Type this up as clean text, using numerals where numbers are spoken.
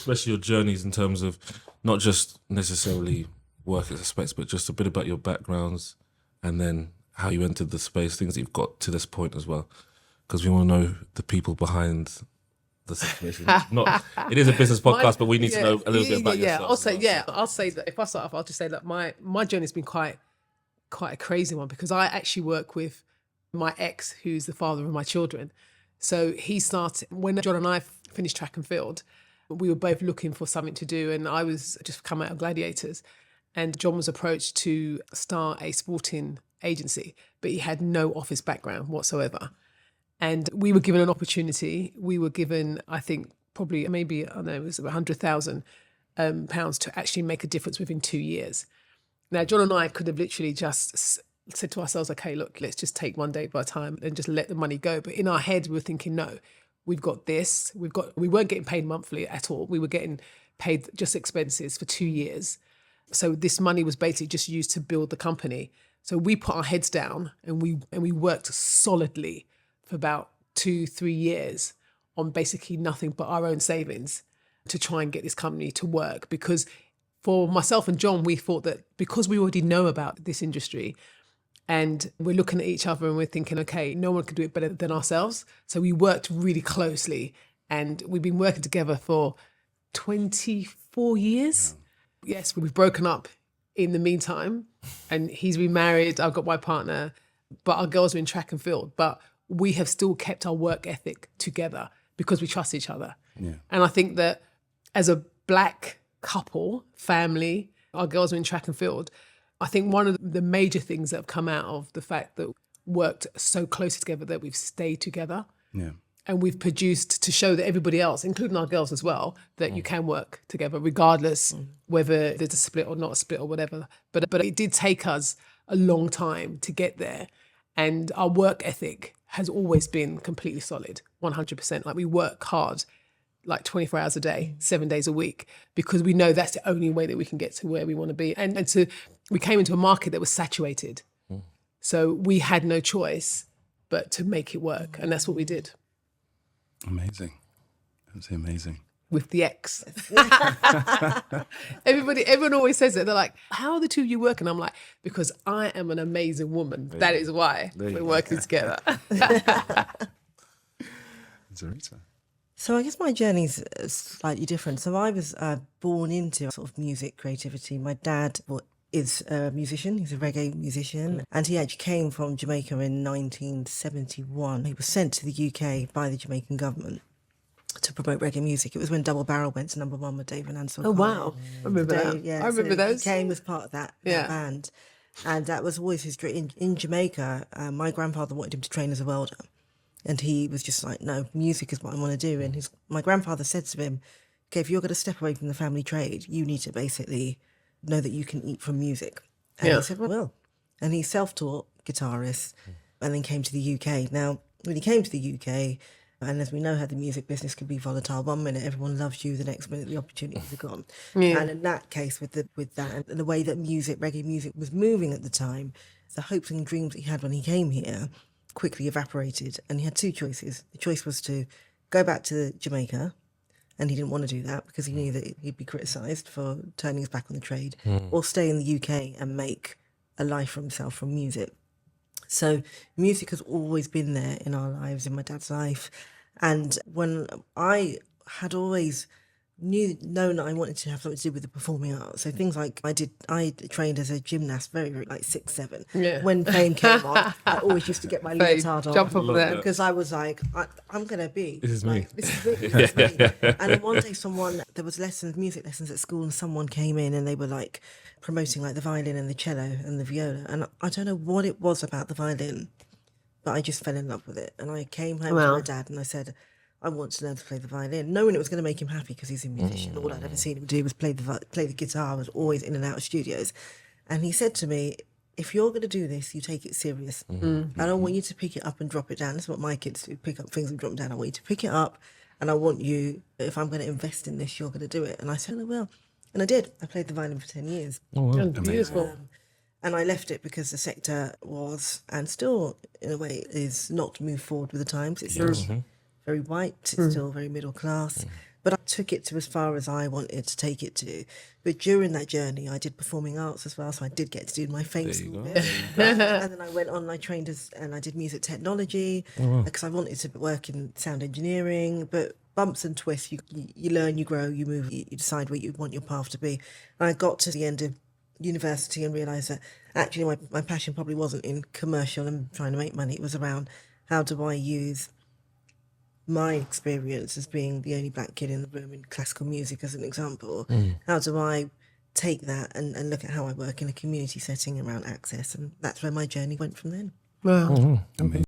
especially your journeys in terms of not just necessarily work as a space, but just a bit about your backgrounds and then how you entered the space, things that you've got to this point as well. Because we want to know the people behind the situation. It is a business podcast, but we need to know a little bit about yourself. I'll say that if I start off, I'll just say that my journey's been quite a crazy one, because I actually work with my ex, who's the father of my children. So he started, when John and I finished track and field, we were both looking for something to do, and I was just come out of Gladiators, and John was approached to start a sporting agency, but he had no office background whatsoever. And we were given an opportunity. We were given, I think, probably maybe, I don't know, it was £100,000 to actually make a difference within 2 years. Now, John and I could have literally just said to ourselves, okay, look, let's just take one day by a time and just let the money go. But in our head, we were thinking, no, we've got this. We weren't getting paid monthly at all. We were getting paid just expenses for 2 years. So this money was basically just used to build the company. So we put our heads down and we worked solidly for about 2-3 years on basically nothing but our own savings to try and get this company to work. Because for myself and John, we thought that because we already know about this industry and we're looking at each other and we're thinking, okay, no one can do it better than ourselves. So we worked really closely, and we've been working together for 24 years. Yeah. Yes, we've broken up in the meantime, and he's remarried. I've got my partner, but our girls are in track and field. But we have still kept our work ethic together because we trust each other. Yeah. And I think that as a black couple, family, our girls are in track and field. I think one of the major things that have come out of the fact that worked so closely together, that we've stayed together. Yeah. And we've produced to show that everybody else, including our girls as well, that you can work together regardless whether there's a split or not a split or whatever. But it did take us a long time to get there. And our work ethic has always been completely solid, 100%. Like, we work hard, like 24 hours a day, 7 days a week, because we know that's the only way that we can get to where we want to be. And so we came into a market that was saturated. So we had no choice but to make it work. And that's what we did. Amazing. Absolutely amazing. With the ex. Everyone always says it. They're like, how are the two of you working? I'm like, because I am an amazing woman. That is why we're working together. Zarita. So I guess my journey's slightly different. So I was born into sort of music creativity. My dad is a musician. He's a reggae musician. And he actually came from Jamaica in 1971. He was sent to the UK by the Jamaican government to promote reggae music. It was when Double Barrel went to #1 with Dave and Ansel. Oh, wow. I remember that. Yeah, I remember those. He came as part of that band. And that was always his dream. In Jamaica, my grandfather wanted him to train as a welder. And he was just like, no, music is what I want to do. And my grandfather said to him, okay, if you're going to step away from the family trade, you need to basically know that you can eat from music. And he said, well. And he's self-taught guitarist and then came to the UK. Now, when he came to the UK, and as we know how the music business can be volatile, 1 minute everyone loves you, the next minute the opportunities are gone. Yeah. And in that case, with that and the way that reggae music was moving at the time, the hopes and dreams that he had when he came here quickly evaporated, and he had two choices. The choice was to go back to Jamaica, and he didn't want to do that because he knew that he'd be criticised for turning his back on the trade, or stay in the UK and make a life for himself from music. So music has always been there in our lives, in my dad's life. And when I had always known that I wanted to have something to do with the performing arts. So things like I trained as a gymnast, very, very like 6, 7. Yeah. When Fame came on, I always used to get my leotard on. Jump up there. Because I was like, I'm going to be. This is like, me. This is me. That's me. And then one day there was music lessons at school, and someone came in and they were like promoting like the violin and the cello and the viola. And I don't know what it was about the violin, but I just fell in love with it. And I came home to my dad and I said, I want to learn to play the violin, knowing it was going to make him happy because he's a musician. All I'd ever seen him do was play the guitar. I was always in and out of studios. And he said to me, if you're going to do this, you take it serious. I don't want you to pick it up and drop it down. That's what my kids do, pick up things and drop them down. I want you to pick it up, and I want you, if I'm going to invest in this, you're going to do it. And I said, I will. And I did. I played the violin for 10 years. Oh, wow. Beautiful. And I left it because the sector was, and still in a way is, not moved forward with the times. It's still very white, it's still very middle class. but I took it to as far as I wanted to take it to. But during that journey, I did performing arts as well, so I did get to do my fame There you school go. bit. And then I went on, I trained and I did music technology because I wanted to work in sound engineering. But bumps and twists, you learn, you grow, you move, you decide where you want your path to be. And I got to the end of university and realised that actually my passion probably wasn't in commercial and trying to make money. It was around how do I use my experience as being the only black kid in the room in classical music as an example. How do I take that and look at how I work in a community setting around access? And that's where my journey went from then. Wow. Amazing.